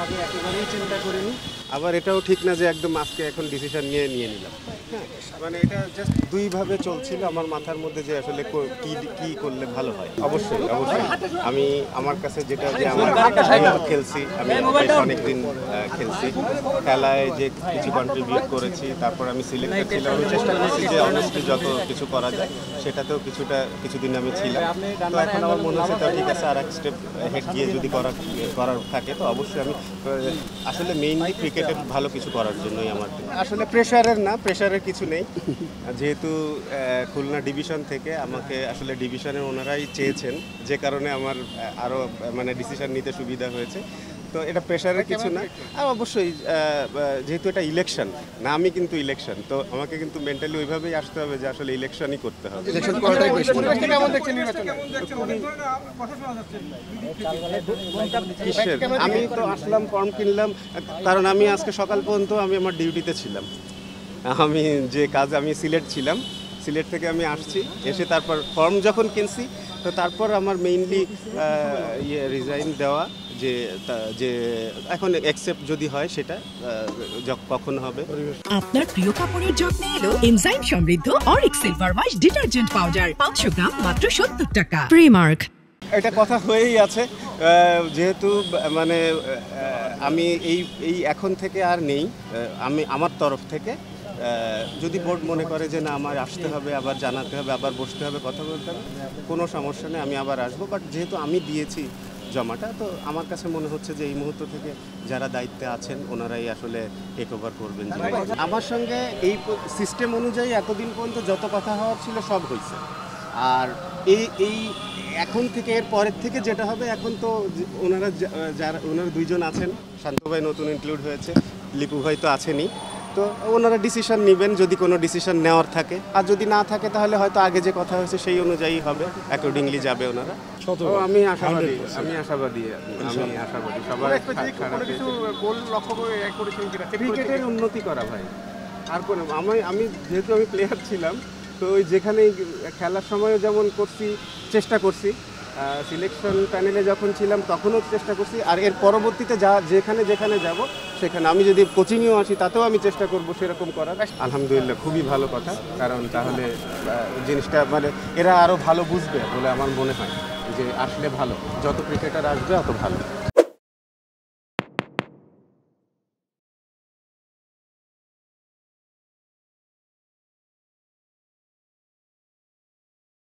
আমি একেবারেই চিন্তা করিনি, আবার এটাও ঠিক না যে একদম আজকে এখন ডিসিশন নিয়ে নিলাম। হ্যাঁ, মানে এটা জাস্ট দুইভাবে চলছিল আমার মাথার মধ্যে যে আসলে কি করলে ভালো হয়। অবশ্যই আমি আমার কাছে যেটা যে আমি খেলছি, আমি বেশ অনেকদিন খেলছি, খেলায় যে কিছু কন্ট্রিবিউট করেছি, তারপর আমি সিলেক্টেড ছিলাম। আমি চেষ্টা করছি যে অনেস্টলি যত কিছু করা যায় সেটাতেও কিছুদিন আমি ছিলাম। তো এখন আমার মনে হচ্ছে তাও ঠিক আছে, আর এক স্টেপ হেড গিয়ে যদি করার থাকে তো অবশ্যই আমি আসলে মেইনলি ক্রিকেটে ভালো কিছু করার জন্যই আমার আসলে প্রেশারের কিছু নেই। যেহেতু খুলনা ডিভিশন থেকে আমাকে আসলে ডিভিশনের ওনারাই চেয়েছেন, যে কারণে আমার আরও মানে ডিসিশন নিতে সুবিধা হয়েছে। তো এটা প্রেশারের কিছু না। আর অবশ্যই যেহেতু এটা ইলেকশন না, আমি কিন্তু ইলেকশন, তো আমাকে কিন্তু মেন্টালি ওইভাবেই আসতে হবে যে আসলে ইলেকশনই করতে হবে। আমি তো আসলাম, ফর্ম কিনলাম, কারণ আমি আজকে সকাল পর্যন্ত আমি আমার ডিউটিতে ছিলাম। আমি যে কাজ আমি সিলেট থেকে আমি আসছি, এসে তারপর ফর্ম যখন কিনছি তো তারপর আমার মেইনলি রিজাইন দেওয়া, যে এখন অ্যাকসেপ্ট যদি হয় সেটা কখন হবে। আপনার প্রিয় কাপড়ের যত্নে এলো এনজাইম সমৃদ্ধ Arik silver wash detergent powder 500 গ্রাম মাত্র 70 টাকা। প্রিমার্ক। এটা কথা হয়েই আছে, যেহেতু মানে আমি এই এখন থেকে আর নেই, আমি আমার তরফ থেকে যদি বোর্ড মনে করে যে না আমার আসতে হবে, আবার জানাতে হবে, আবার বসতে হবে, কথা বলতে হবে, কোনো সমস্যা নেই, আমি আবার আসবো। বাট যেহেতু আমি দিয়েছি জমাটা, তো আমার কাছে মনে হচ্ছে যে এই মুহূর্ত থেকে যারা দায়িত্বে আছেন ওনারাই আসলে টেক ওভার করবেন। আমার সঙ্গে এই সিস্টেম অনুযায়ী এতদিন পর্যন্ত যত কথা হওয়ার ছিল সব হয়েছে। আর এই এখন থেকে এর পরের থেকে যেটা হবে, এখন তো ওনারা দুইজন আছেন, শান্ত ভাই নতুন ইনক্লুড হয়েছে, লিপু ভাই তো আছেনই, তো ওনারা ডিসিশন নেবেন যদি কোনো ডিসিশন নেওয়ার থাকে। আর যদি না থাকে তাহলে হয়তো আগে যে কথা হয়েছে সেই অনুযায়ী হবে, অ্যাকর্ডিংলি যাবে ওনারা। আমি আশাবাদী সবার ক্রিকেটের উন্নতি করা ভাই। আর কোনো আমি যেহেতু আমি প্লেয়ার ছিলাম, তো ওই যেখানেই খেলার সময়ও যেমন চেষ্টা করছি, সিলেকশন প্যানেলে যখন ছিলাম তখনও চেষ্টা করছি, আর এর পরবর্তীতে যেখানে যাব সেখানে আমি যদি কোচিংয়েও আসি তাতেও আমি চেষ্টা করব সেরকম করার। আলহামদুলিল্লাহ, খুবই ভালো কথা, কারণ তাহলে জিনিসটা মানে এরা আরও ভালো বুঝবে বলে আমার মনে হয়, যে আসলে ভালো, যত ক্রিকেটার আসবে অত ভালো।